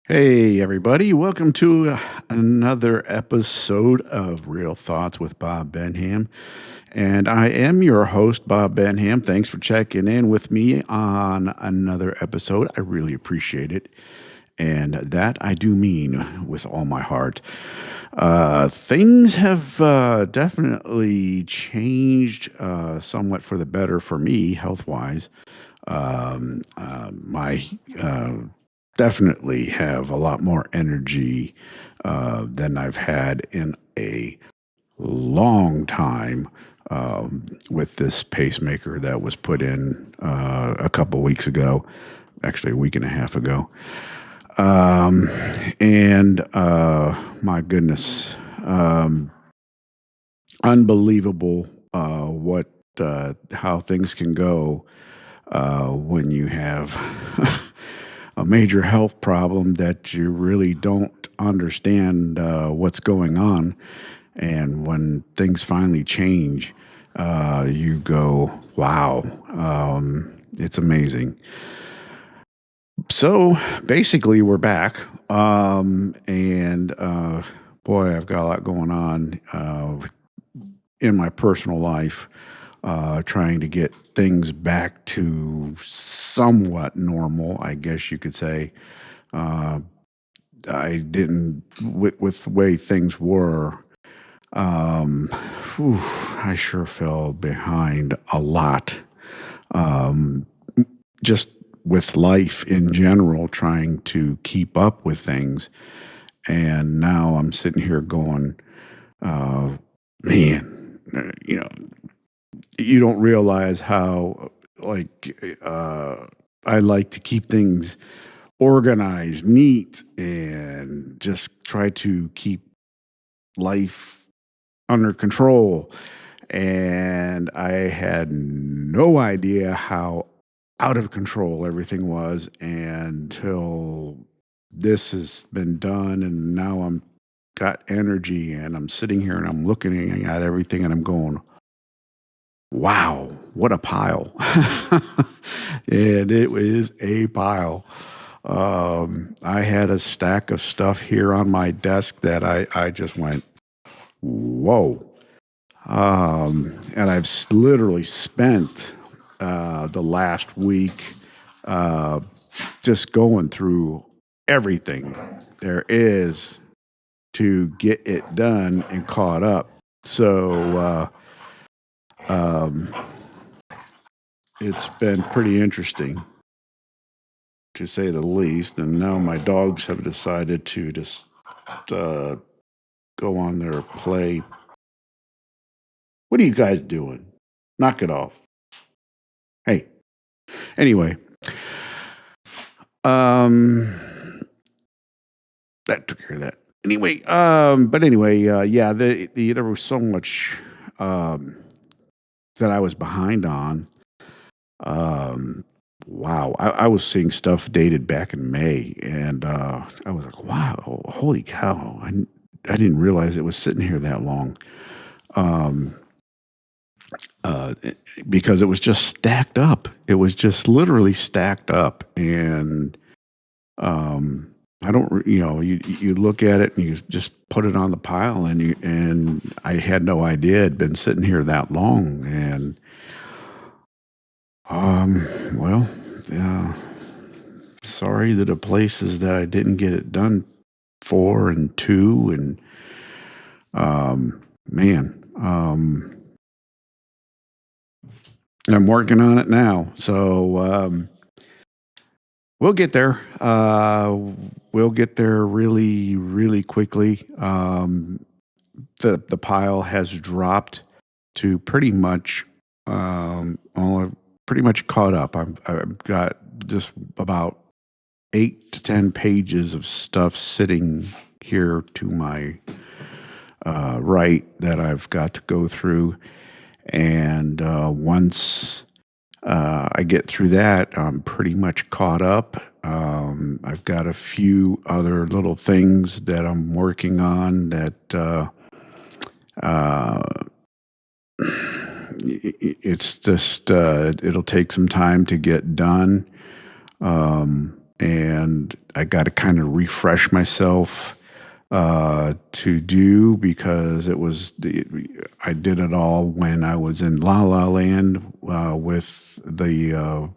Hey, everybody. Welcome to another episode of Real Thoughts with Bob Benham. And I am your host, Bob Benham. Thanks for checking in with me on another episode. I really appreciate it. And that I do mean with all my heart. Things have definitely changed somewhat for the better for me, health wise. My definitely have a lot more energy than I've had in a long time with this pacemaker that was put in a couple weeks ago, actually a week and a half ago. Um, and my goodness, unbelievable what how things can go when you have a major health problem that you really don't understand what's going on. And when things finally change, you go, wow, it's amazing. So basically, we're back. And boy, I've got a lot going on in my personal life, trying to get things back to somewhat normal, I guess you could say. Uh, I didn't, with the way things were, um, whew, I sure fell behind a lot. Um, just with life in general, trying to keep up with things. And now I'm sitting here going, uh, man, you don't realize how, like, I like to keep things organized, neat, and just try to keep life under control. And I had no idea how out of control everything was until this has been done. And now I'm got energy and I'm sitting here and I'm looking at everything and I'm going, wow, what a pile. And it is a pile. I had a stack of stuff here on my desk that I just went, whoa. And I've literally spent the last week uh, just going through everything there is to get it done and caught up. So um, it's been pretty interesting, to say the least. And now my dogs have decided to just uh, go on their play. What are you guys doing? Knock it off. Hey, anyway, um, that took care of that. Anyway, but anyway, yeah, there was so much um, that I was behind on. Um, wow, I was seeing stuff dated back in May, and I was like, wow, holy cow! I didn't realize it was sitting here that long. Um, because it was just stacked up. It was just literally stacked up, and I don't, you look at it and you just put it on the pile, and I had no idea it'd been sitting here that long, and well, yeah, sorry that the places that I didn't get it done for and two, and man, I'm working on it now, so we'll get there. We'll get there really, really quickly. The pile has dropped to pretty much all pretty much caught up. I've got just about 8 to 10 pages of stuff sitting here to my right that I've got to go through, and once I get through that, I'm pretty much caught up. I've got a few other little things that I'm working on that uh, it's just it'll take some time to get done. and I got to kind of refresh myself to do because I did it all when I was in La La Land with the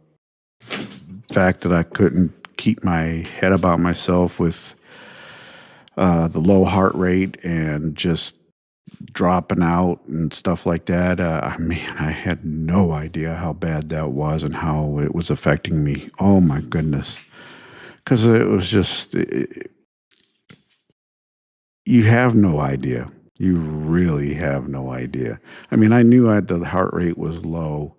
fact that I couldn't keep my head about myself with the low heart rate and just dropping out and stuff like that. I had no idea how bad that was and how it was affecting me. Oh my goodness. Because it was just, you have no idea. You really have no idea. I mean, I knew the heart rate was low,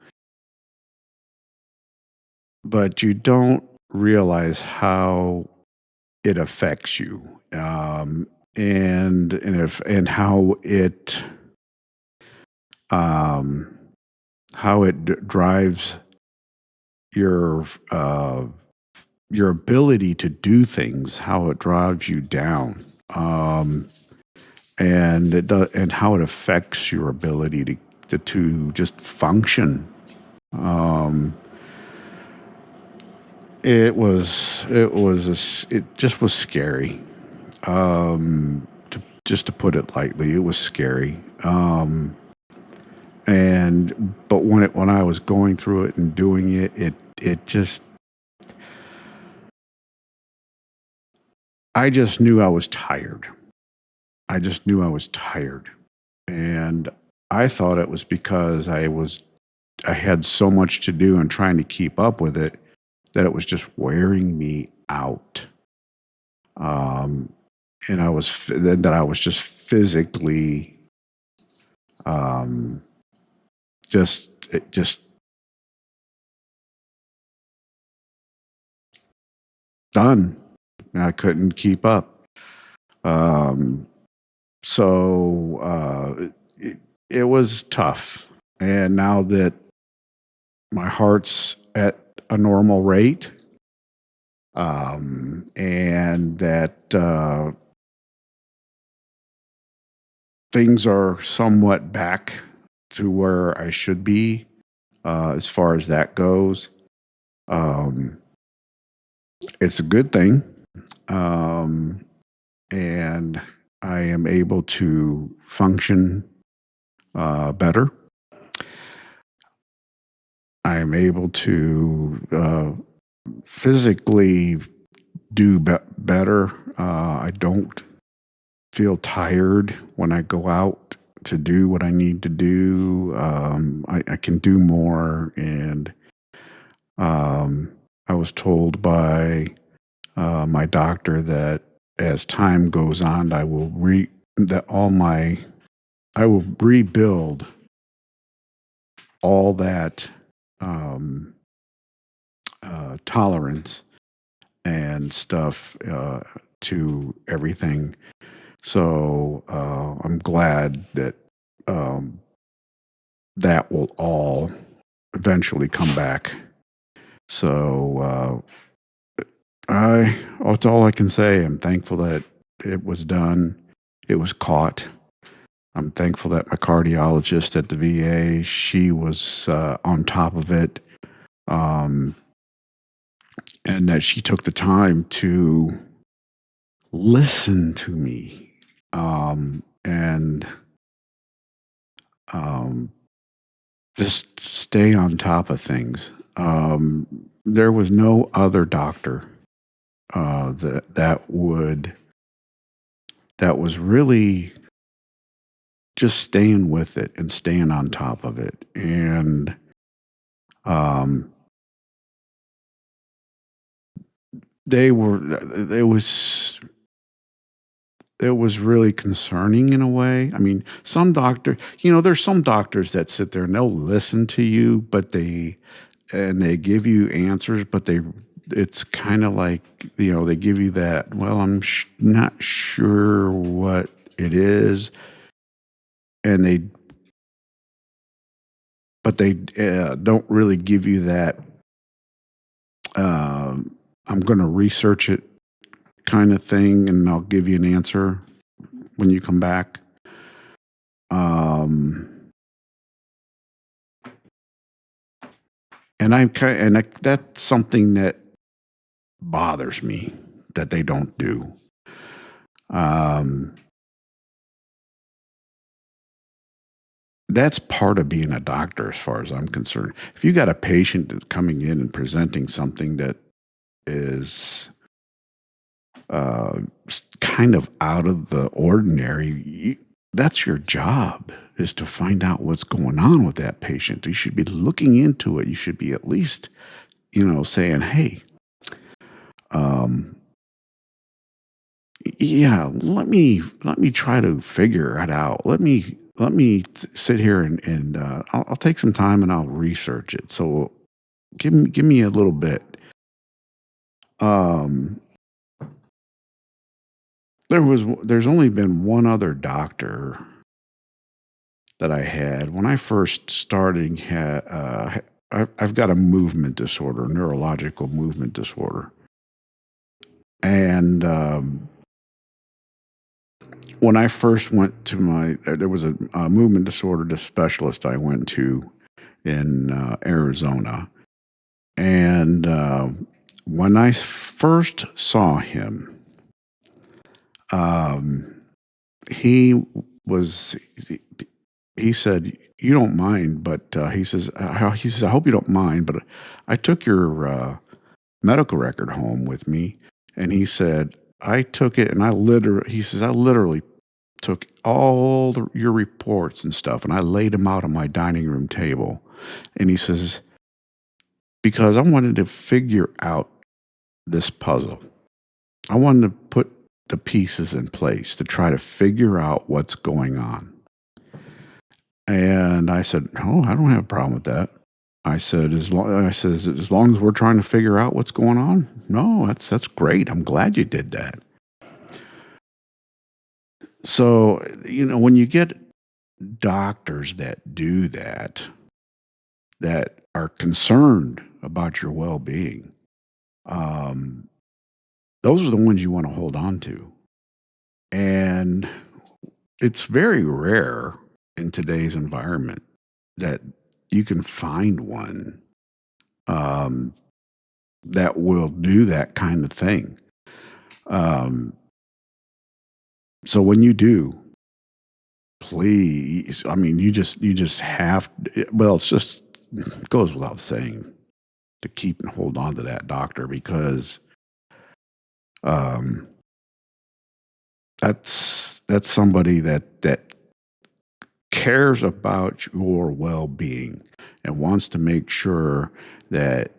but you don't realize how it affects you, and um, how it drives your uh, your ability to do things, how it drives you down, and how it affects your ability to just function. Um, it just was scary. Just to put it lightly, it was scary. But when I was going through it and doing it, it just I just knew I was tired. I just knew I was tired, and I thought it was because I had so much to do and trying to keep up with it that it was just wearing me out. Um, and that I was just physically um, just done. I couldn't keep up. Um, it was tough. And now that my heart's at a normal rate, and that things are somewhat back to where I should be as far as that goes, um, it's a good thing. Um, and I am able to function better. I am able to physically do better. I don't feel tired when I go out to do what I need to do. I can do more, and I was told by my doctor that as time goes on, I will rebuild all that um, tolerance and stuff to everything. So I'm glad that um, that will all eventually come back. So that's all I can say. I'm thankful that it was done. It was caught. I'm thankful that my cardiologist at the VA, she was on top of it, um, and that she took the time to listen to me, and um, just stay on top of things. There was no other doctor that was really just staying with it and staying on top of it, and um, they were it was really concerning in a way. I mean, there's some doctors that sit there and they'll listen to you, they give you answers, but it's kind of like, they give you that, well, I'm not sure what it is. And they don't really give you that, I'm going to research it kind of thing, and I'll give you an answer when you come back. Um, and that's something that bothers me that they don't do. Um, that's part of being a doctor, as far as I'm concerned. If you got a patient coming in and presenting something that is uh, kind of out of the ordinary, that's your job, is to find out what's going on with that patient. You should be looking into it. You should be at least, saying, hey, um, yeah, let me try to figure it out. Let me sit here and I'll take some time and I'll research it. So give me a little bit. Um, there's only been one other doctor that I had when I first started. I've got a movement disorder, neurological movement disorder, and when I first went to there was a movement disorder specialist I went to in Arizona. And when I first saw him, um, he was, he said, "You don't mind," but he says, "I hope you don't mind, but I took your medical record home with me." And he said, "I took it and I literally took all your reports and stuff and I laid them out on my dining room table." And he says, "Because I wanted to figure out this puzzle. I wanted to put the pieces in place to try to figure out what's going on." And I said, "Oh, I don't have a problem with that." As long as we're trying to figure out what's going on, no, that's great. I'm glad you did that. So, when you get doctors that do that, that are concerned about your well-being, um, those are the ones you want to hold on to. And it's very rare in today's environment that you can find one um, that will do that kind of thing. Um, so when you do, please, I mean, you just have. Well, it goes without saying to keep and hold on to that doctor, because um, that's somebody that cares about your well-being and wants to make sure that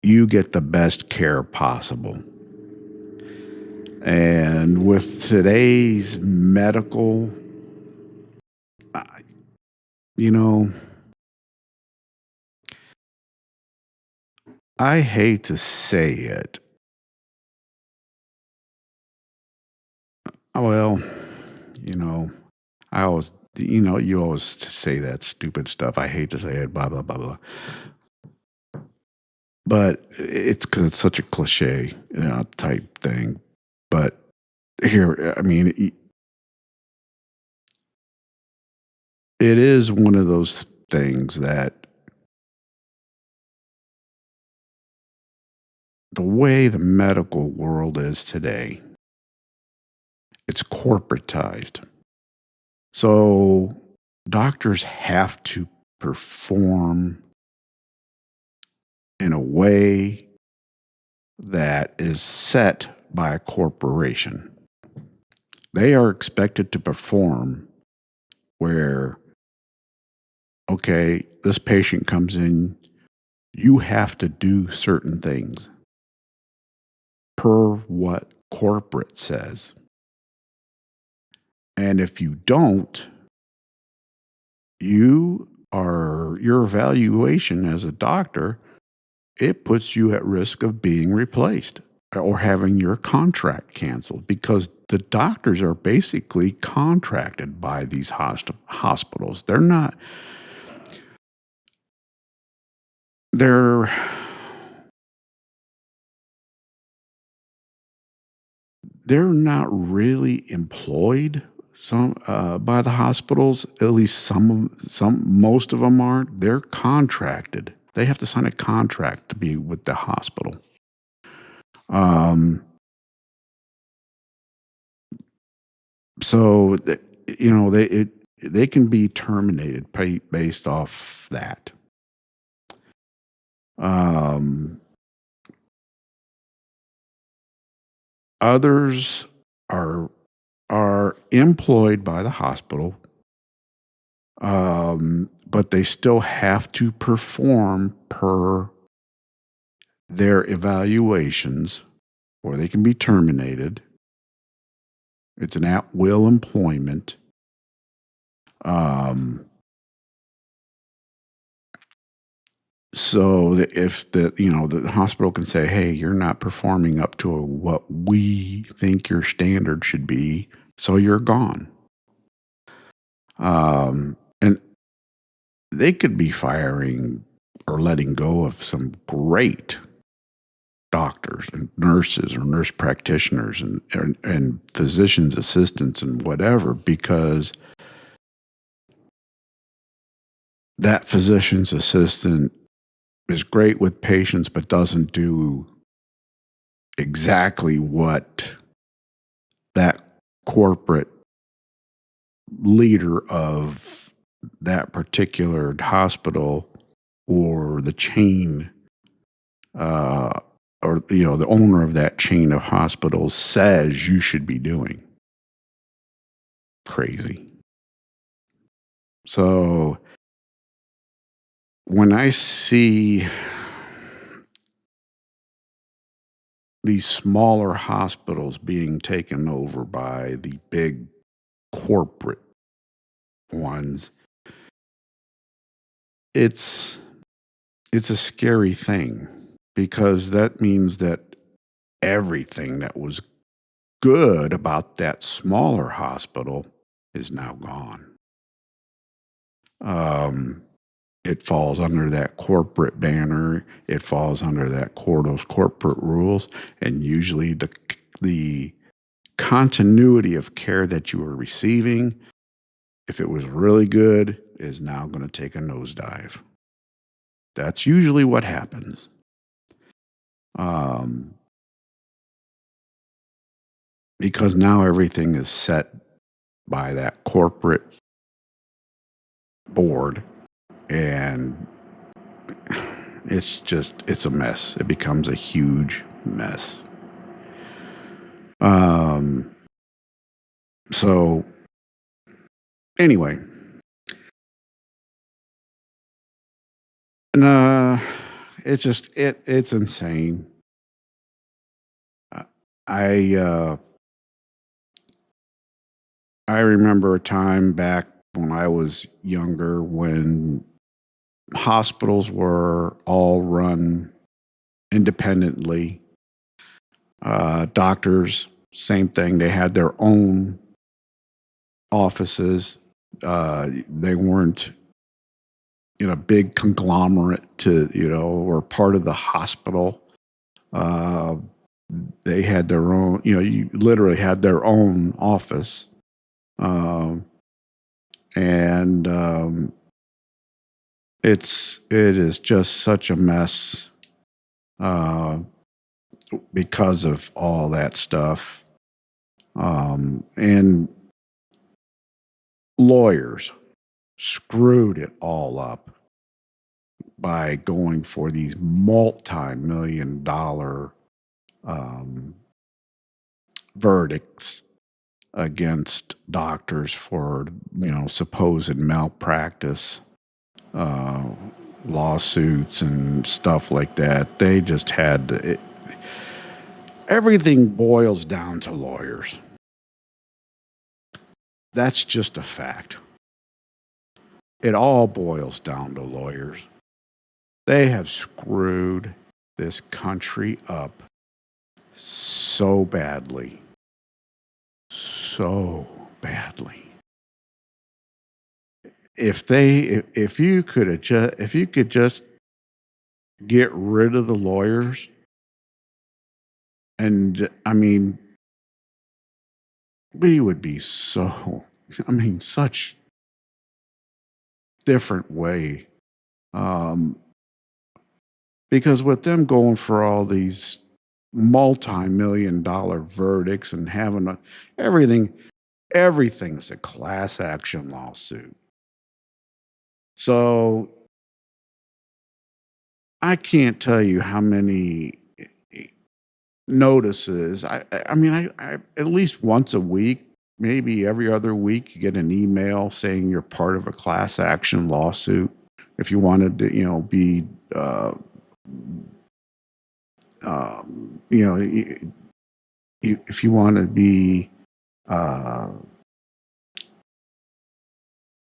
you get the best care possible. And with today's medical, uh, you know, I hate to say it. Well, you know, you always say that stupid stuff. I hate to say it, blah, blah, blah, blah. But it's because it's such a cliche, type thing. But here, I mean, it is one of those things that the way the medical world is today, it's corporatized. So doctors have to perform in a way that is set by a corporation. They are expected to perform where, okay, this patient comes in, you have to do certain things per what corporate says. And if you don't, your evaluation as a doctor, it puts you at risk of being replaced or having your contract canceled, because the doctors are basically contracted by these hospitals. They're they're not really employed by the hospitals. At least most of them aren't. They're contracted. They have to sign a contract to be with the hospital. Um, so, they can be terminated based off that. Um, Others are employed by the hospital, but they still have to perform per their evaluations, or they can be terminated. It's an at-will employment. Um, so that if the hospital can say, "Hey, you're not performing up to what we think your standard should be, so you're gone." And they could be firing or letting go of some great doctors and nurses or nurse practitioners and physicians assistants and whatever, because that physician's assistant is great with patients but doesn't do exactly what that corporate leader of that particular hospital or the chain, uh, or the owner of that chain of hospitals says you should be doing. Crazy. So when I see these smaller hospitals being taken over by the big corporate ones, it's a scary thing, because that means that everything that was good about that smaller hospital is now gone. Um, it falls under that corporate banner. It falls under those corporate rules, and usually the continuity of care that you were receiving, if it was really good, is now going to take a nosedive. That's usually what happens. Um, because now everything is set by that corporate board, and it's a mess. It becomes a huge mess. So anyway, and it's insane. Uh, I uh, I remember a time back when I was younger when hospitals were all run independently. Doctors, same thing. They had their own offices. They weren't in a big conglomerate or part of the hospital. Uh, they had their own, you literally had their own office. Um, and it is just such a mess, uh, because of all that stuff. And lawyers screwed it all up by going for these multi-million dollar um, verdicts against doctors for supposed malpractice, uh, lawsuits and stuff like that. They just had everything boils down to lawyers. That's just a fact. It all boils down to lawyers. They have screwed this country up so badly. So badly. If you could just get rid of the lawyers, and I mean, we would be such different way. Um, Because with them going for all these multi-million dollar verdicts and having everything, everything's a class action lawsuit. So I can't tell you how many notices. I mean, I at least once a week, maybe every other week, you get an email saying you're part of a class action lawsuit. If you wanted to, be, if you want to be uh,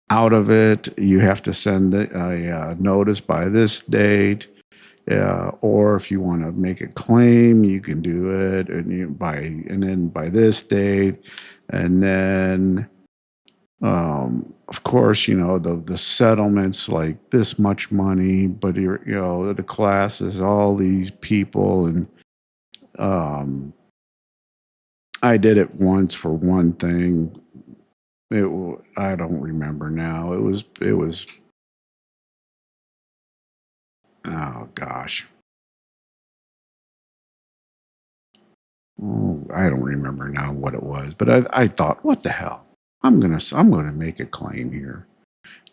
out of it, you have to send a notice by this date. Or if you want to make a claim, you can do it, and then by this date, and then of course, the settlements like this much money, but the class is all these people, and um, I did it once for one thing. I don't remember now. It was oh gosh. Oh, I don't remember now what it was, but I thought, what the hell? I'm gonna make a claim here,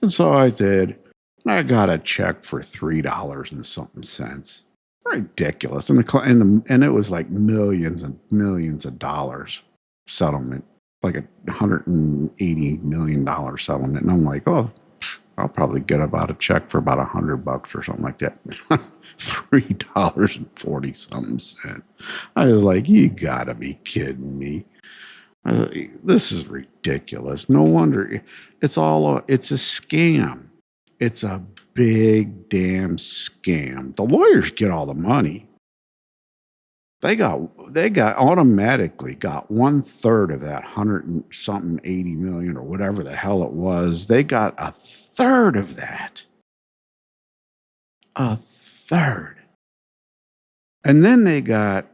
and so I did. And I got a check for $3 and something cents. Ridiculous, and it was like millions and millions of dollars settlement, like $180 million settlement, and I'm like, oh, I'll probably get about a check for about $100 or something like that. $3 and 40 something cent. I was like, you gotta be kidding me. This is ridiculous. No wonder it's a scam. It's a big damn scam. The lawyers get all the money. They got automatically got 1/3 of that hundred and something 80 million or whatever the hell it was. They got a third of that. A third. And then they got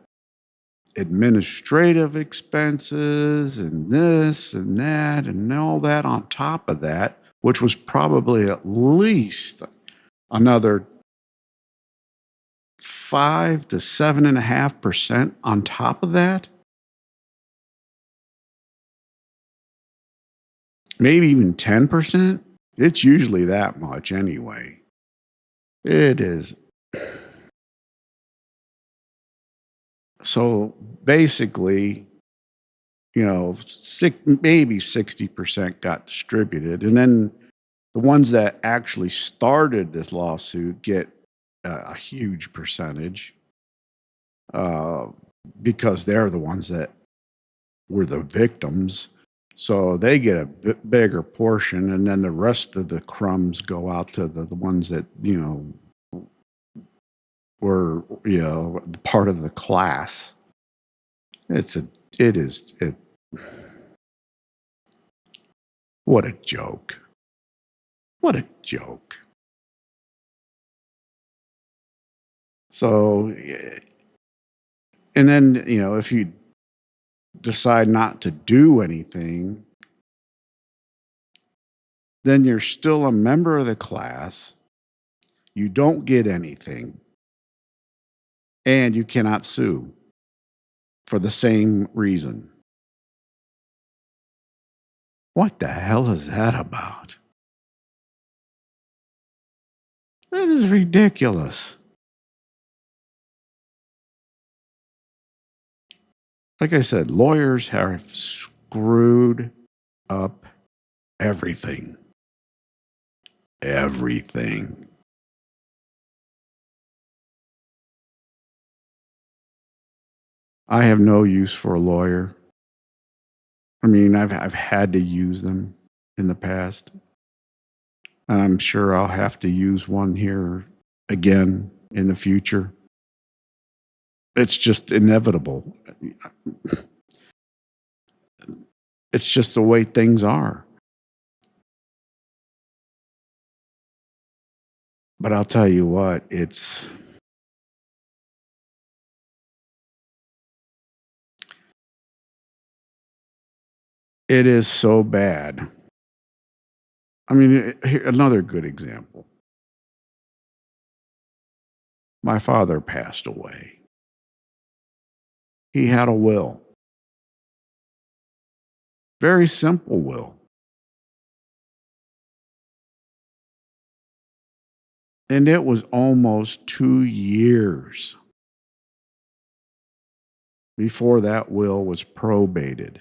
administrative expenses and this and that and all that on top of that, which was probably at least another 5 to 7.5% on top of that. Maybe even 10%. It's usually that much anyway. It is. So basically, maybe 60% got distributed. And then the ones that actually started this lawsuit get a huge percentage uh, because they're the ones that were the victims. So they get a bigger portion, and then the rest of the crumbs go out to the ones that, were, part of the class. It's a, it is, it, what a joke. What a joke. So, and then, if you decide not to do anything, then you're still a member of the class. You don't get anything, and you cannot sue for the same reason. What the hell is that about? That is ridiculous. Like I said, lawyers have screwed up everything. Everything. I have no use for a lawyer. I mean, I've had to use them in the past, and I'm sure I'll have to use one here again in the future. It's just inevitable. It's just the way things are. But I'll tell you what, it is so bad. I mean, here, another good example. My father passed away. He had a will, very simple will. And it was almost 2 years before that will was probated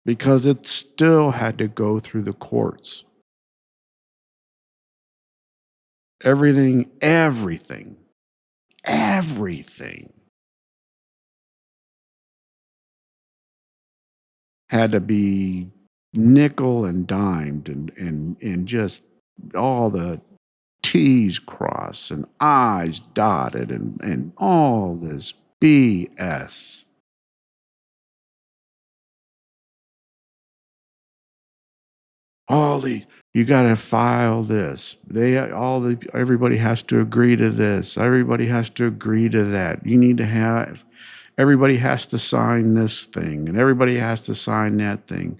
because it still had to go through the courts. Everything had to be nickel and dimed and just all the T's crossed and I's dotted and all this BS. All the you gotta file this. Everybody has to agree to this. Everybody has to agree to that. You need to have everybody has to sign this thing and everybody has to sign that thing.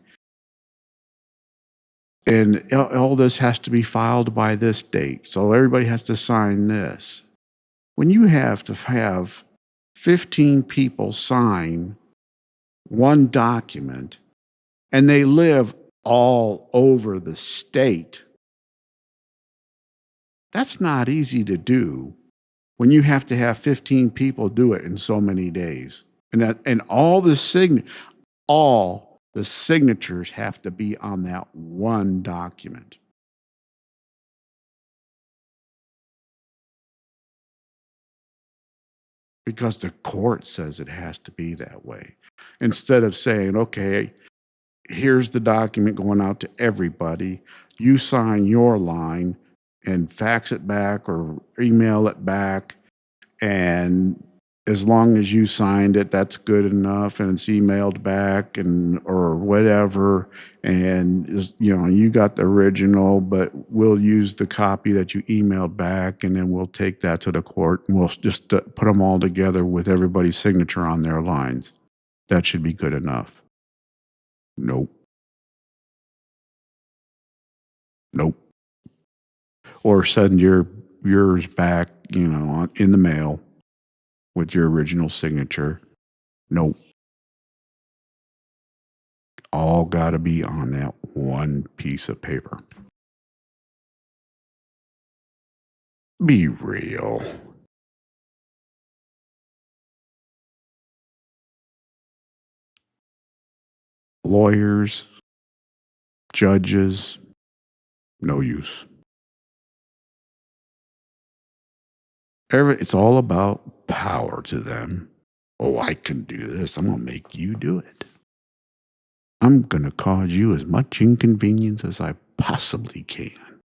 And all this has to be filed by this date. So everybody has to sign this. When you have to have 15 people sign one document and they live all over the state, that's not easy to do when you have to have 15 people do it in so many days. And all the signatures have to be on that one document. Because the court says it has to be that way. Instead of saying, okay, here's the document going out to everybody. You sign your line and fax it back or email it back. And as long as you signed it, that's good enough. And it's emailed back and or whatever. And you got the original, but we'll use the copy that you emailed back, and then we'll take that to the court and we'll just put them all together with everybody's signature on their lines. That should be good enough. Nope. Nope. Or send yours back, in the mail with your original signature. Nope. All got to be on that one piece of paper. Be real. Lawyers, judges, no use. It's all about power to them. Oh, I can do this. I'm going to make you do it. I'm going to cause you as much inconvenience as I possibly can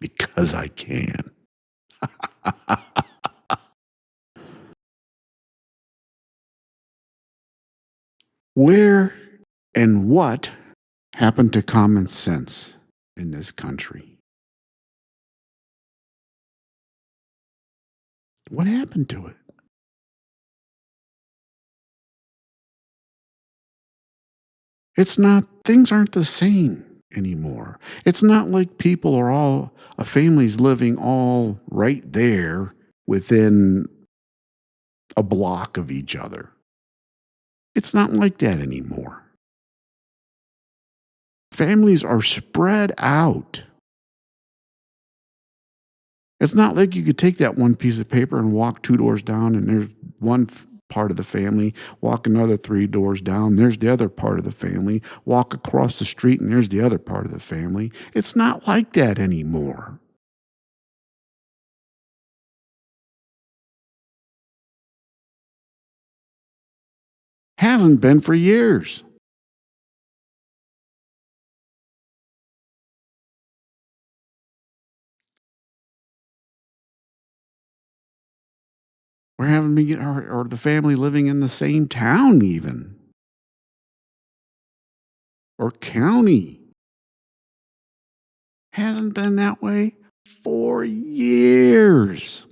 because I can. Where and what happened to common sense in this country? What happened to it? Things aren't the same anymore. It's not like people are a family's living all right there within a block of each other. It's not like that anymore. Families are spread out. It's not like you could take that one piece of paper and walk 2 doors down and there's one part of the family, walk another 3 doors down, there's the other part of the family, walk across the street and there's the other part of the family. It's not like that anymore. Hasn't been for years. We're having me get or the family living in the same town even or county. Hasn't been that way for years.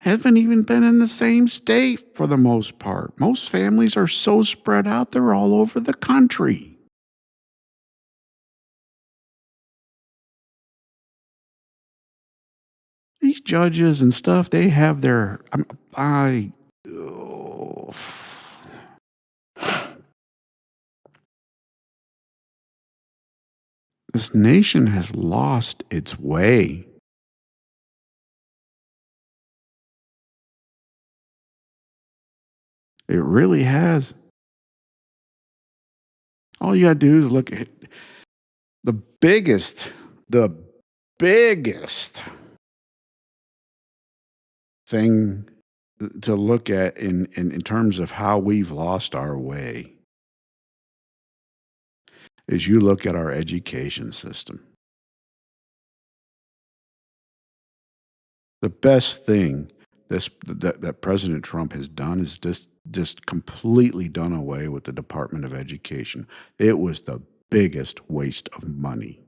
Haven't even been in the same state for the most part. Most families are so spread out, they're all over the country. judges and stuff, they have their, I, oh, this nation has lost its way. It really has. All you gotta do is look at the biggest, the biggest thing to look at in terms of how we've lost our way is you look at our education system. The best thing that President Trump has done is just completely done away with the Department of Education. It was the biggest waste of money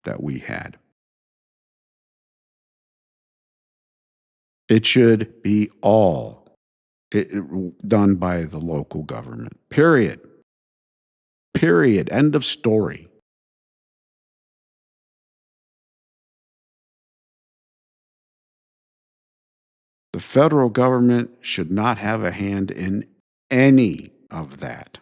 that we had. It should be all done by the local government. Period. Period. End of story. The federal government should not have a hand in any of that.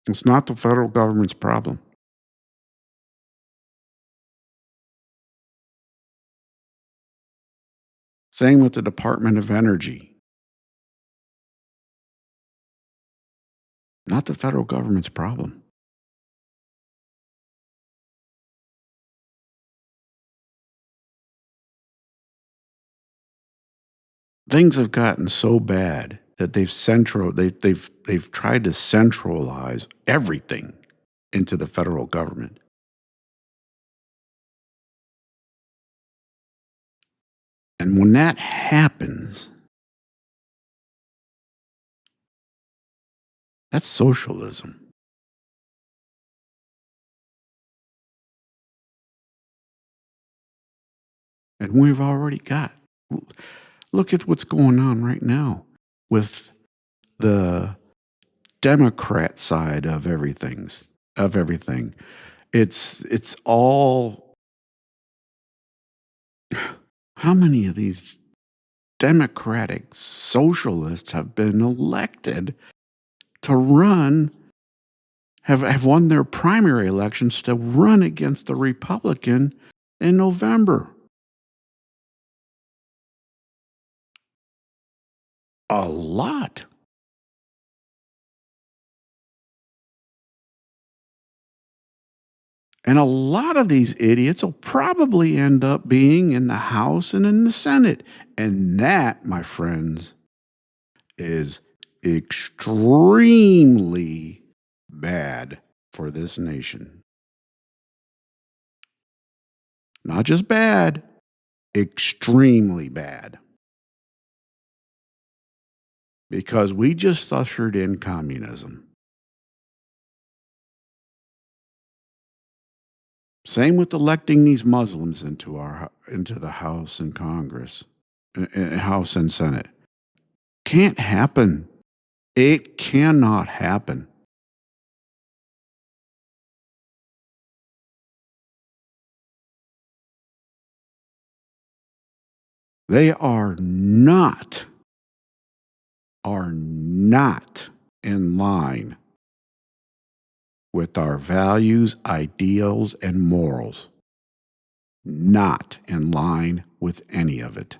It's not the federal government's problem. Same with the Department of Energy. Not the federal government's problem. Things have gotten so bad that they've tried to centralize everything into the federal government. And when that happens, that's socialism. And we've already got, look at what's going on right now with the Democrat side of everything. It's all, how many of these Democratic socialists have been elected to run, have won their primary elections to run against the Republican in November? A lot. And a lot of these idiots will probably end up being in the House and in the Senate. And that, my friends, is extremely bad for this nation. Not just bad, extremely bad. Because we just ushered in communism. Same with electing these Muslims into the House and Congress, House and Senate. Can't happen. It cannot happen. They are not in line with our values, ideals, and morals. Not in line with any of it.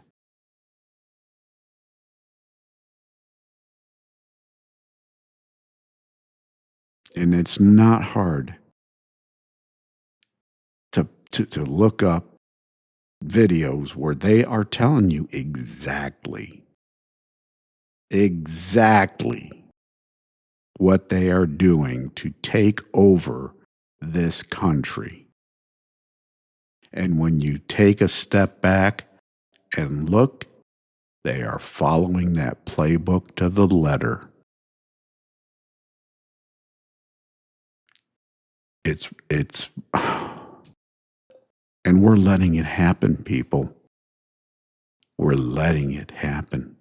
And it's not hard to look up videos where they are telling you exactly what they are doing to take over this country. And when you take a step back and look, they are following that playbook to the letter. It's and we're letting it happen, people. We're letting it happen.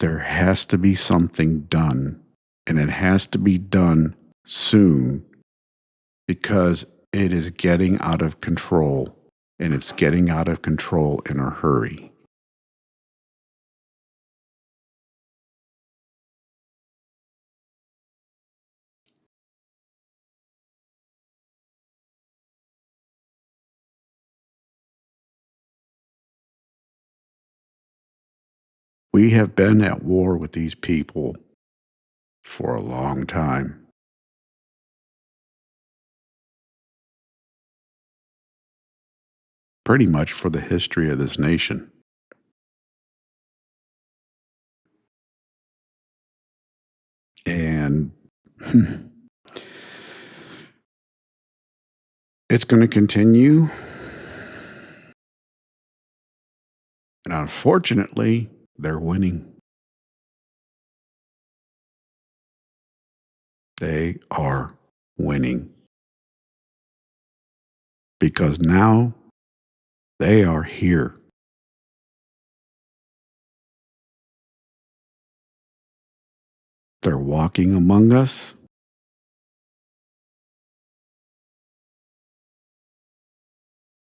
There has to be something done, and it has to be done soon because it is getting out of control, and it's getting out of control in a hurry. We have been at war with these people for a long time, pretty much for the history of this nation. And it's going to continue. And unfortunately, they're winning. They are winning because now they are here. They're walking among us.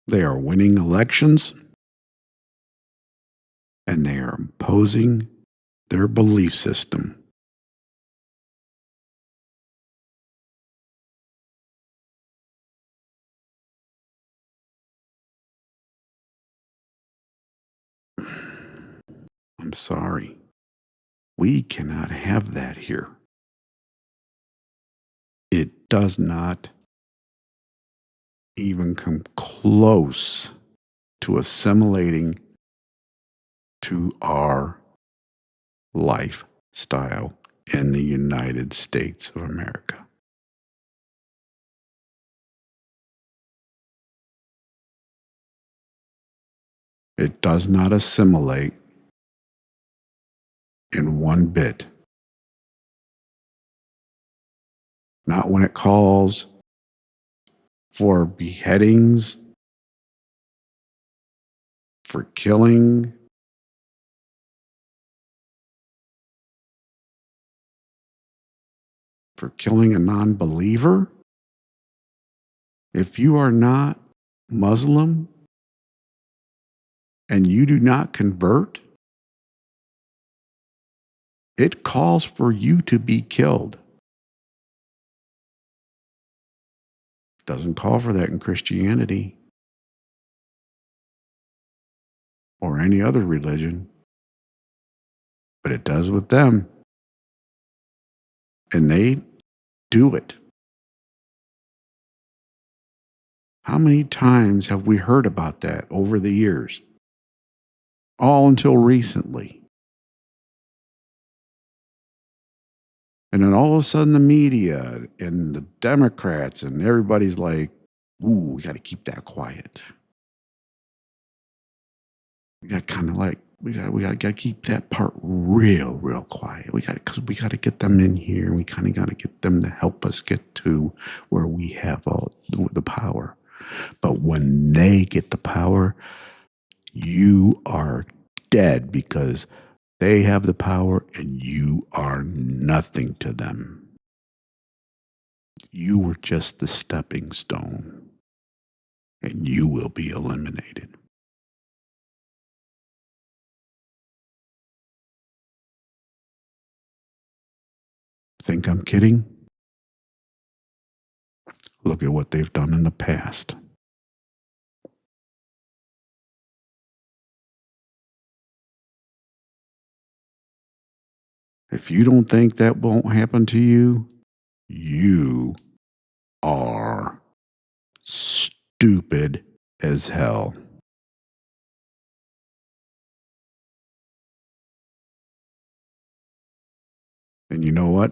They are winning elections and they are imposing their belief system. I'm sorry. We cannot have that here. It does not even come close to assimilating to our lifestyle in the United States of America. It does not assimilate in one bit. Not when it calls for beheadings, for killing, a non believer. If you are not Muslim and you do not convert, it calls for you to be killed. It doesn't call for that in Christianity or any other religion, but it does with them. And they do it. How many times have we heard about that over the years? All until recently. And then all of a sudden, the media and the Democrats and everybody's like, ooh, we got to keep that quiet. We got kind of like, we got to keep that part real quiet. Because we got to get them in here. And we kind of got to get them to help us get to where we have all the power. But when they get the power, you are dead because they have the power and you are nothing to them. You were just the stepping stone and you will be eliminated. Think I'm kidding? Look at what they've done in the past. If you don't think that won't happen to you, you are stupid as hell. And you know what?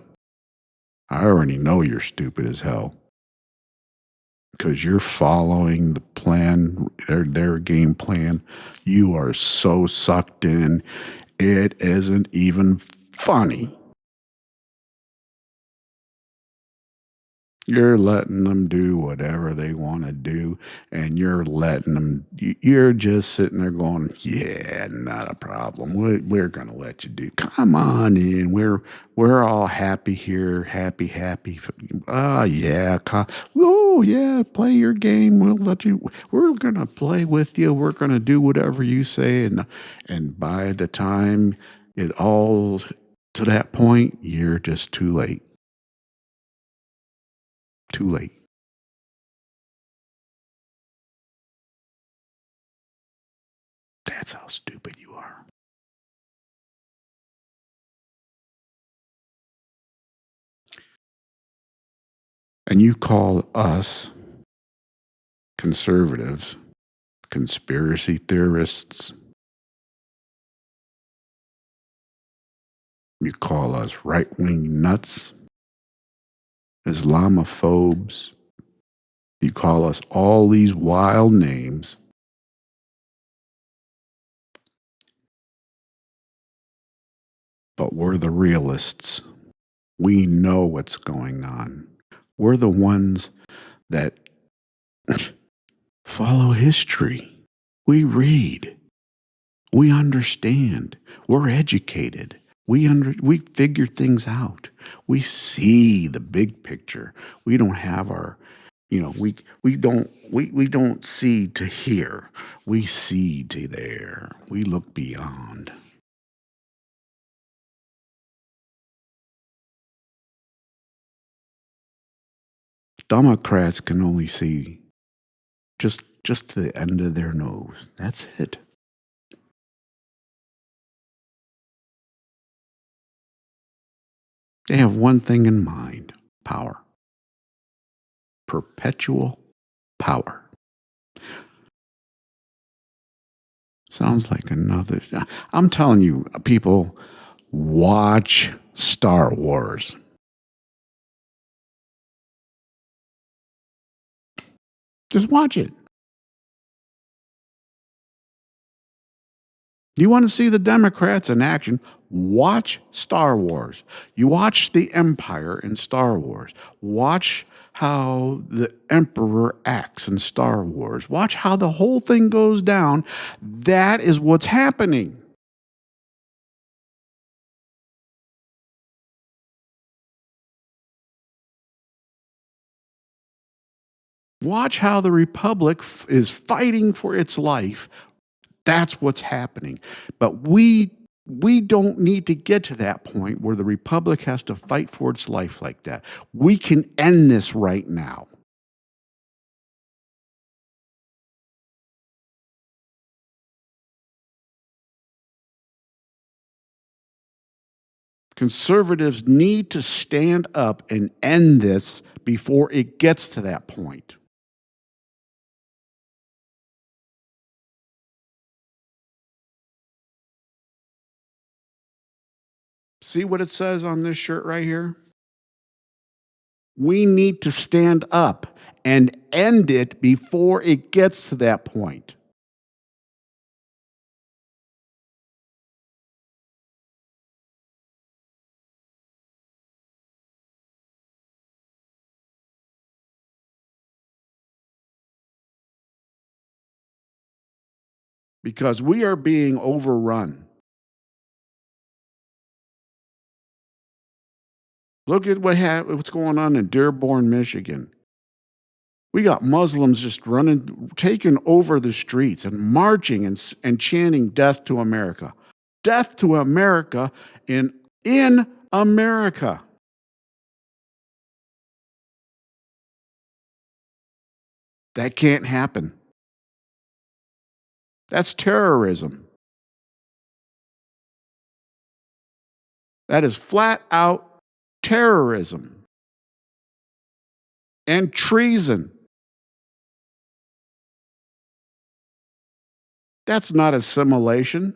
I already know you're stupid as hell because you're following the plan, their game plan. You are so sucked in, it isn't even funny. You're letting them do whatever they want to do, and you're letting them. You're just sitting there going, "Yeah, not a problem. We're going to let you do. Come on in. We're all happy here. Happy, happy. Ah, yeah. Oh, yeah. Play your game. We'll let you. We're going to play with you. We're going to do whatever you say." And by the time it all to that point, you're just too late. Too late. That's how stupid you are. And you call us conservatives, conspiracy theorists. You call us right wing nuts, Islamophobes. You call us all these wild names, but we're the realists. We know what's going on. We're the ones that follow history. We read. We understand. We're educated. We figure things out. We see the big picture. We don't have our, we don't see to hear. We see to there. We look beyond. Democrats can only see just to the end of their nose. That's it. They have one thing in mind: power. Perpetual power. Sounds like another. I'm telling you, people, watch Star Wars. Just watch it. You want to see the Democrats in action? Watch Star Wars. You watch the Empire in Star Wars. Watch how the Emperor acts in Star Wars. Watch how the whole thing goes down. That is what's happening. Watch how the Republic is fighting for its life. That's what's happening. But we don't need to get to that point where the Republic has to fight for its life like that. We can end this right now. Conservatives need to stand up and end this before it gets to that point. See what it says on this shirt right here? We need to stand up and end it before it gets to that point. Because we are being overrun. Look at what's going on in Dearborn, Michigan. We got Muslims just running, taking over the streets and marching and chanting "Death to America, Death to America" in America. That can't happen. That's terrorism. That is flat out terrorism and treason. That's not assimilation.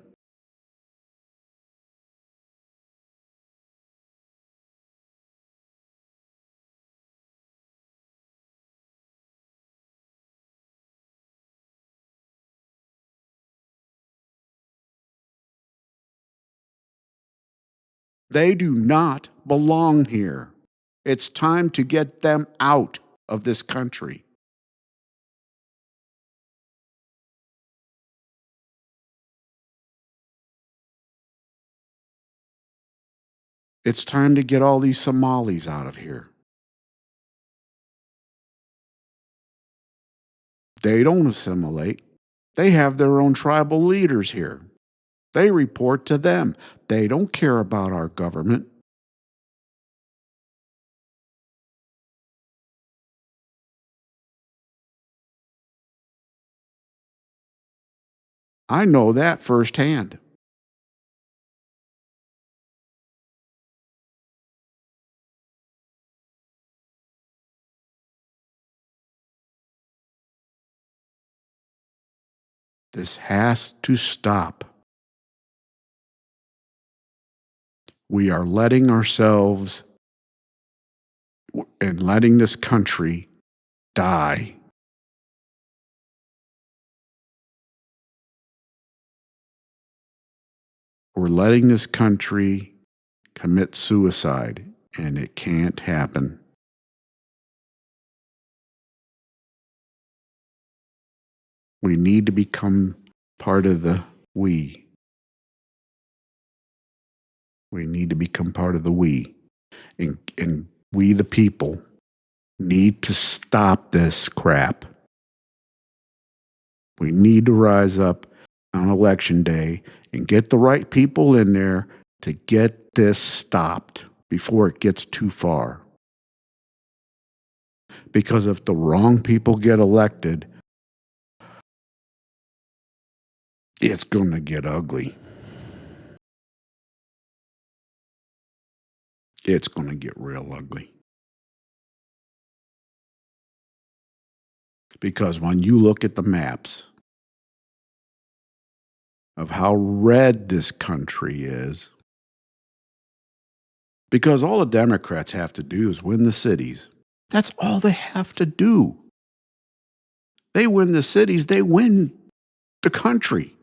They do not belong here. It's time to get them out of this country. It's time to get all these Somalis out of here. They don't assimilate. They have their own tribal leaders here. They report to them. They don't care about our government. I know that firsthand. This has to stop. We are letting ourselves and letting this country die. We're letting this country commit suicide, and it can't happen. We need to become part of the we. We need to become part of the we. And we, the people, need to stop this crap. We need to rise up on election day and get the right people in there to get this stopped before it gets too far. Because if the wrong people get elected, it's going to get ugly. It's going to get real ugly. Because when you look at the maps of how red this country is, because all the Democrats have to do is win the cities. That's all they have to do. They win the cities, they win the country.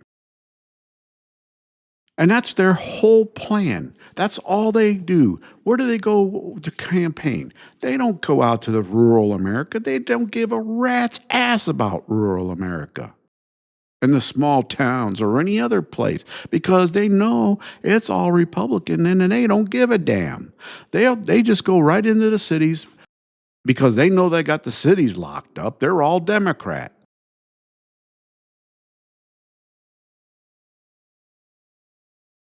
And that's their whole plan. That's all they do. Where do they go to campaign? They don't go out to the rural America. They don't give a rat's ass about rural America and the small towns or any other place because they know it's all Republican and they don't give a damn. They just go right into the cities because they know they got the cities locked up. They're all Democrat.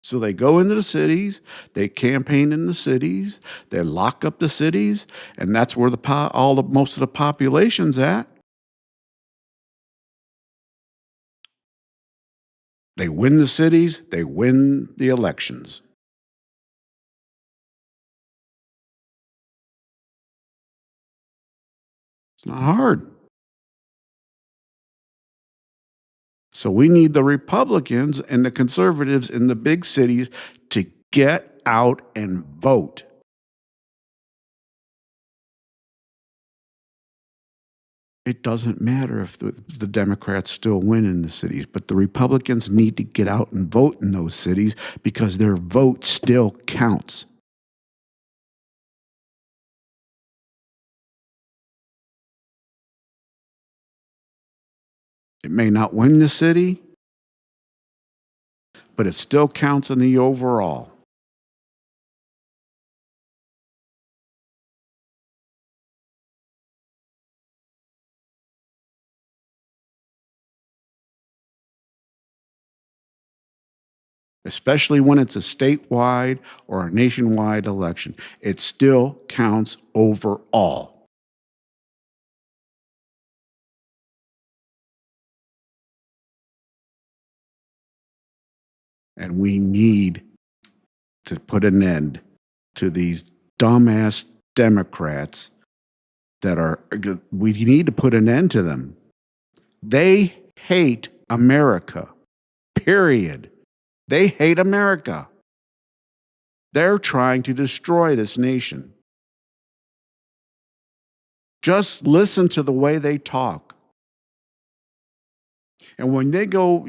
So they go into the cities, they campaign in the cities, they lock up the cities, and that's where most of the population's at. They win the cities, they win the elections. It's not hard. So we need the Republicans and the conservatives in the big cities to get out and vote. It doesn't matter if the Democrats still win in the cities, but the Republicans need to get out and vote in those cities because their vote still counts. It may not win the city, but it still counts in the overall. Especially when it's a statewide or a nationwide election. It still counts overall. And we need to put an end to these dumbass Democrats that are, we need to put an end to them. They hate America, period. They hate America. They're trying to destroy this nation. Just listen to the way they talk. And when they go,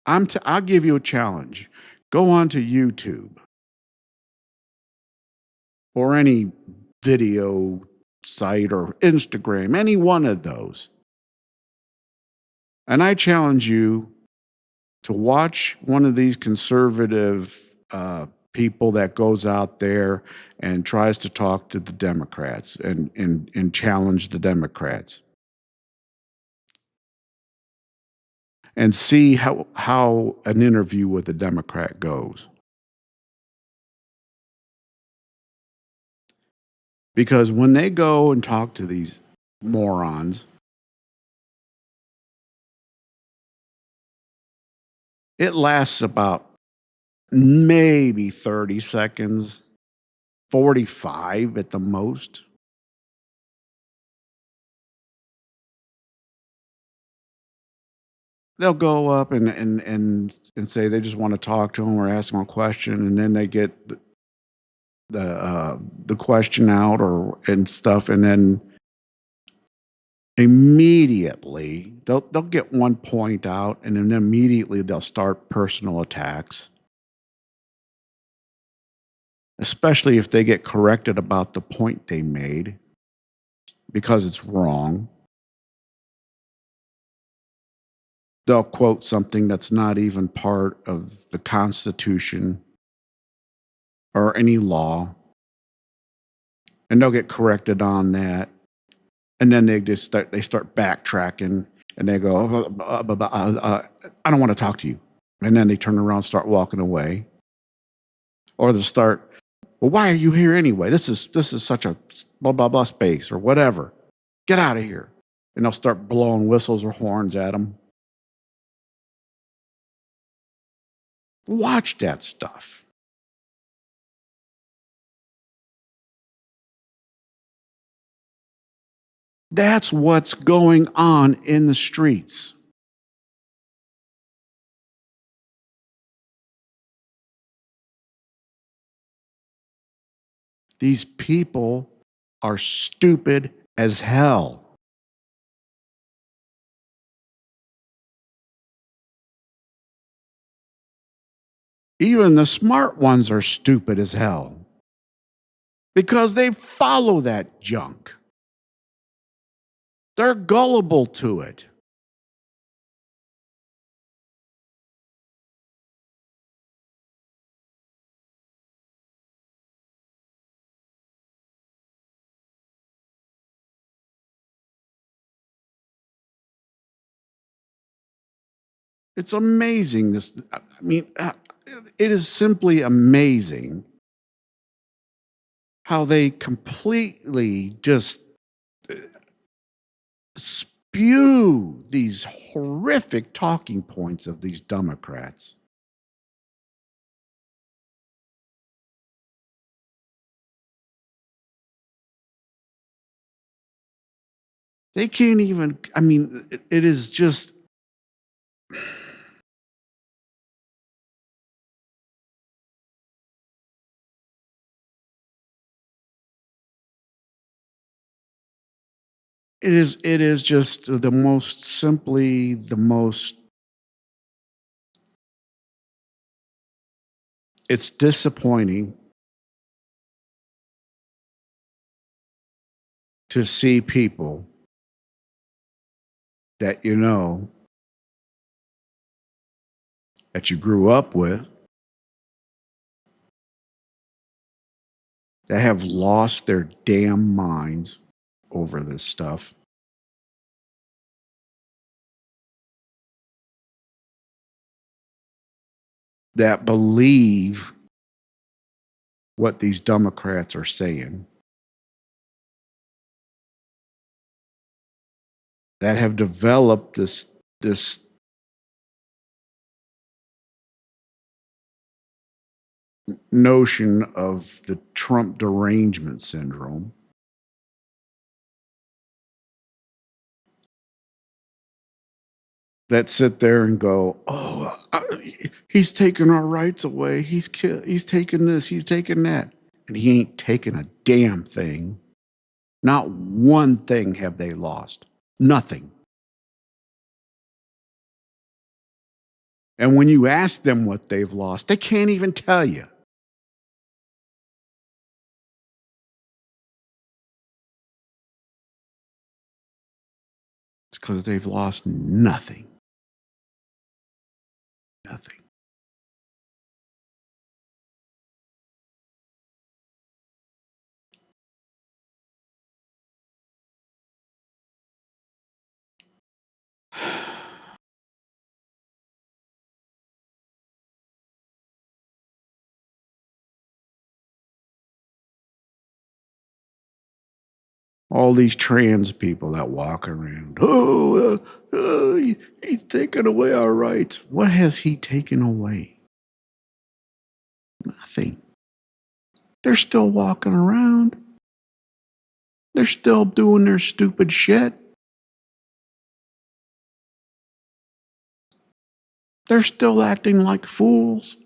I'll give you a challenge. Go on to YouTube or any video site or Instagram, any one of those. And I challenge you to watch one of these conservative people that goes out there and tries to talk to the Democrats and challenge the Democrats and see how an interview with a Democrat goes. Because when they go and talk to these morons, it lasts about maybe 30 seconds, 45 at the most. They'll go up and say they just want to talk to them or ask them a question, and then they get the question out or and stuff, and then immediately they'll get one point out, and then immediately they'll start personal attacks, especially if they get corrected about the point they made because it's wrong. They'll quote something that's not even part of the Constitution or any law, and they'll get corrected on that. And then they start backtracking, and they go, I don't want to talk to you. And then they turn around and start walking away. Or they'll start, well, why are you here anyway? This is such a blah blah blah space or whatever. Get out of here. And they'll start blowing whistles or horns at them. Watch that stuff. That's what's going on in the streets. These people are stupid as hell. Even the smart ones are stupid as hell because they follow that junk. They're gullible to it. It's amazing. I mean, it is simply amazing how they completely just spew these horrific talking points of these Democrats. They can't even, I mean, it is just, it is just the most simply, the most, it's disappointing to see people that that you grew up with that have lost their damn minds over this stuff, that believe what these Democrats are saying, that have developed this notion of the Trump derangement syndrome. That sit there and go, "Oh, he's taking our rights away. He's taking this. He's taking that," and he ain't taking a damn thing. Not one thing have they lost. Nothing. And when you ask them what they've lost, they can't even tell you. It's because they've lost nothing. Nothing. All these trans people that walk around. He's taking away our rights. What has he taken away? Nothing. They're still walking around. They're still doing their stupid shit. They're still acting like fools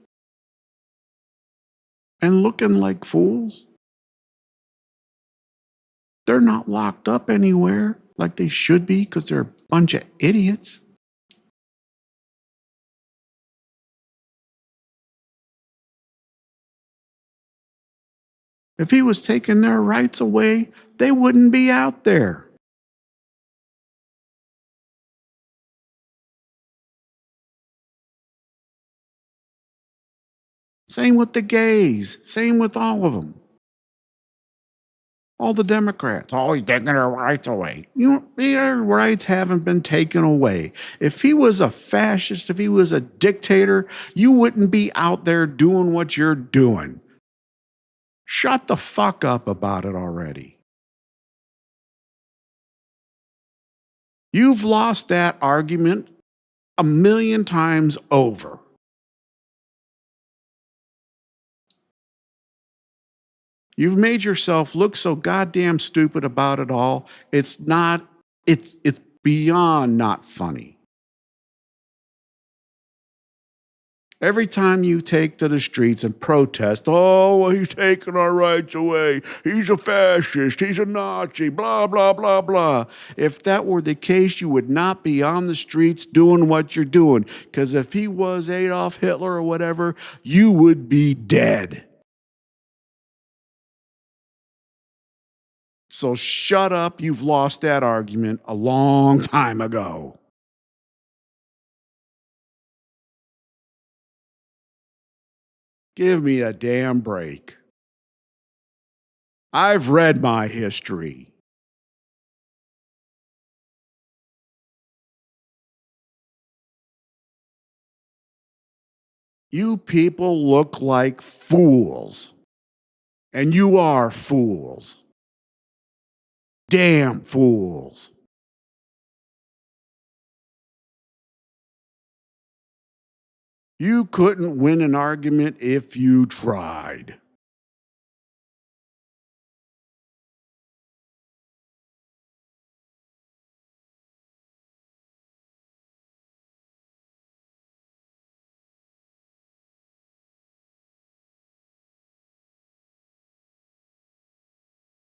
and looking like fools. They're not locked up anywhere like they should be because they're a bunch of idiots. If he was taking their rights away, they wouldn't be out there. Same with the gays. Same with all of them. All the Democrats. Oh, he's taking their rights away. You know, their rights haven't been taken away. If he was a fascist, if he was a dictator, you wouldn't be out there doing what you're doing. Shut the fuck up about it already. You've lost that argument a million times over. You've made yourself look so goddamn stupid about it all. It's not, it's beyond not funny. Every time you take to the streets and protest, oh, well, he's taking our rights away. He's a fascist. He's a Nazi, blah, blah, blah, blah. If that were the case, you would not be on the streets doing what you're doing. Because if he was Adolf Hitler or whatever, you would be dead. So shut up. You've lost that argument a long time ago. Give me a damn break. I've read my history. You people look like fools. And you are fools. Damn fools. You couldn't win an argument if you tried.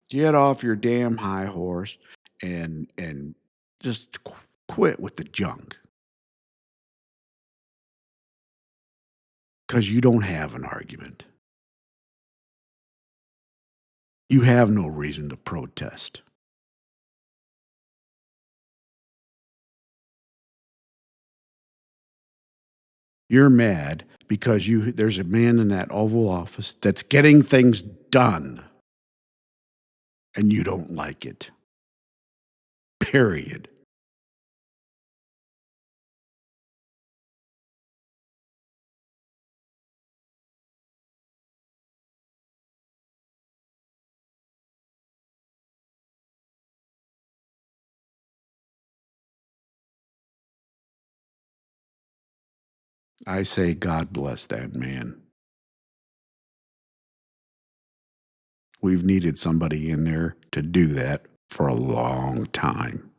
Get off your damn high horse and just quit with the junk. Because you don't have an argument. You have no reason to protest. You're mad because there's a man in that Oval Office that's getting things done, and you don't like it. Period. I say God bless that man. We've needed somebody in there to do that for a long time.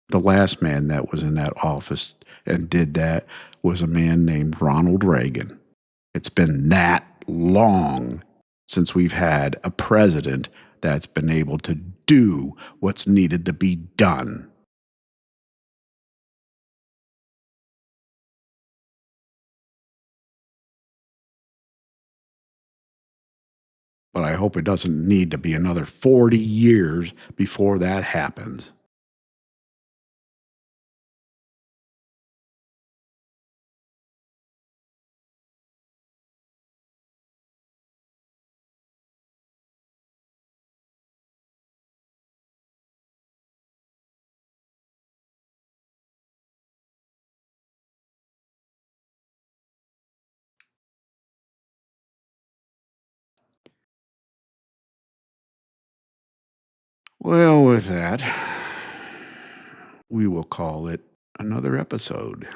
The last man that was in that office and did that was a man named Ronald Reagan. It's been that long since we've had a president that's been able to do what's needed to be done. but I hope it doesn't need to be another 40 years before that happens. Well, with that, we will call it another episode.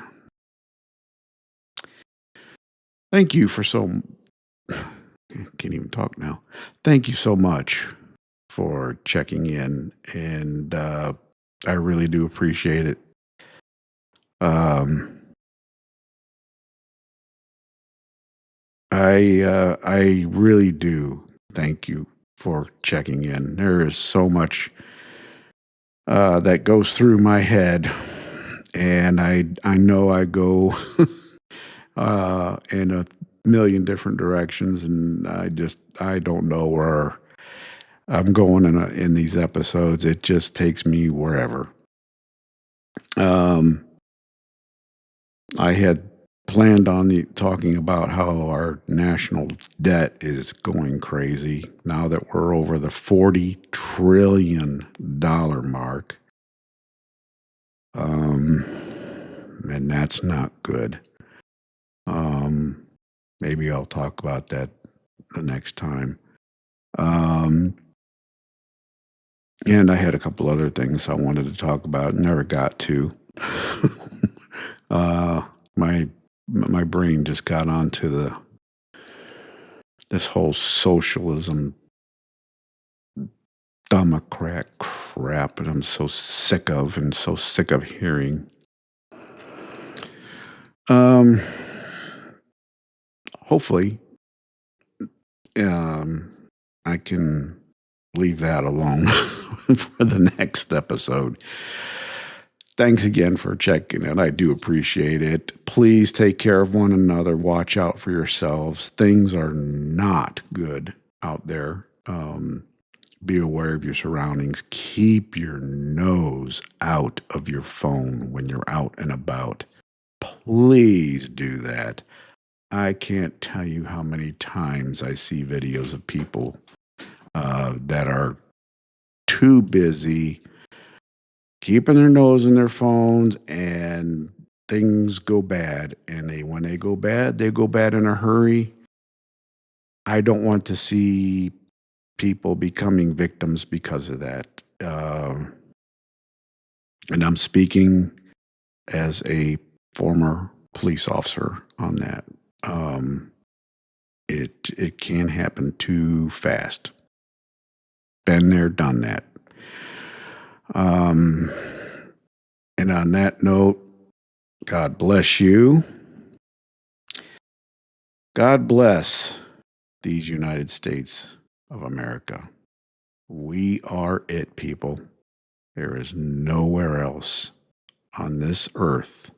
Thank you for so can't even talk now. Thank you so much for checking in, and I really do appreciate it. Um, I really do thank you for checking in. There is so much that goes through my head, and I know I go in a million different directions, and I don't know where I'm going in these episodes. It just takes me wherever. Um, I had planned on talking about how our national debt is going crazy now that we're over the $40 trillion mark. Um, and that's not good. Um, Maybe I'll talk about that the next time. Um, and I had a couple other things I wanted to talk about, never got to. uh, my brain just got onto this whole socialism Democrat crap that I'm so sick of and so sick of hearing. Um, Hopefully, um, I can leave that alone for the next episode. Thanks again for checking in. I do appreciate it. Please take care of one another. Watch out for yourselves. Things are not good out there. Be aware of your surroundings. Keep your nose out of your phone when you're out and about. Please do that. I can't tell you how many times I see videos of people that are too busy keeping their nose in their phones, and things go bad. And when they go bad in a hurry. I don't want to see people becoming victims because of that. And I'm speaking as a former police officer on that. Um, it can happen too fast. Been there, done that. Um, and on that note, God bless you. God bless these United States of America. We are it, people. There is nowhere else on this earth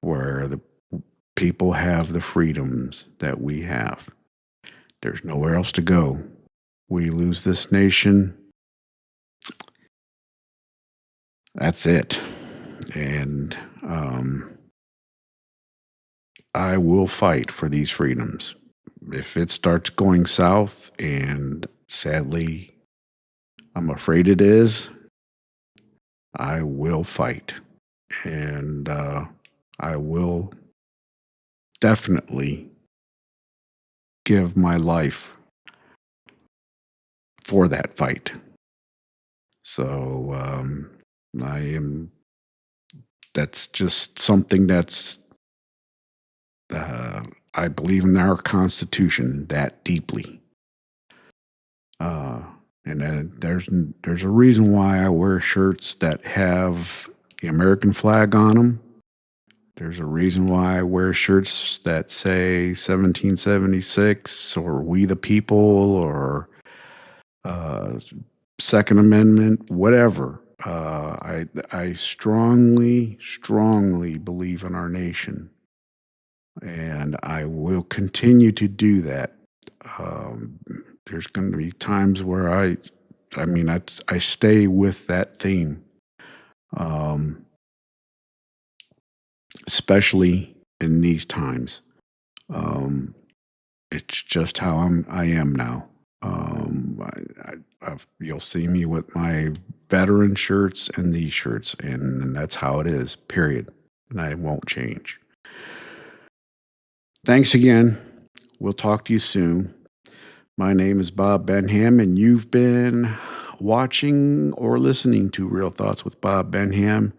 where the people have the freedoms that we have. There's nowhere else to go. We lose this nation, that's it. And I will fight for these freedoms. If it starts going south, and sadly, I'm afraid it is, I will fight. And I will definitely give my life for that fight. So I am, that's just something that's, I believe in our Constitution that deeply. Uh, and there's a reason why I wear shirts that have the American flag on them. There's a reason why I wear shirts that say 1776 or We the People or uh, Second Amendment, whatever. I strongly, strongly believe in our nation, and I will continue to do that. Um, there's going to be times where I mean, I stay with that theme, um, especially in these times. Um, it's just how I am now. You'll see me with my veteran shirts and these shirts, and that's how it is. Period. And I won't change. Thanks again. We'll talk to you soon. My name is Bob Benham, and you've been watching or listening to Real Thoughts with Bob Benham.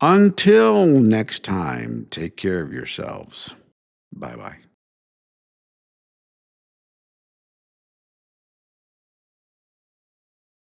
Until next time, take care of yourselves. Bye bye.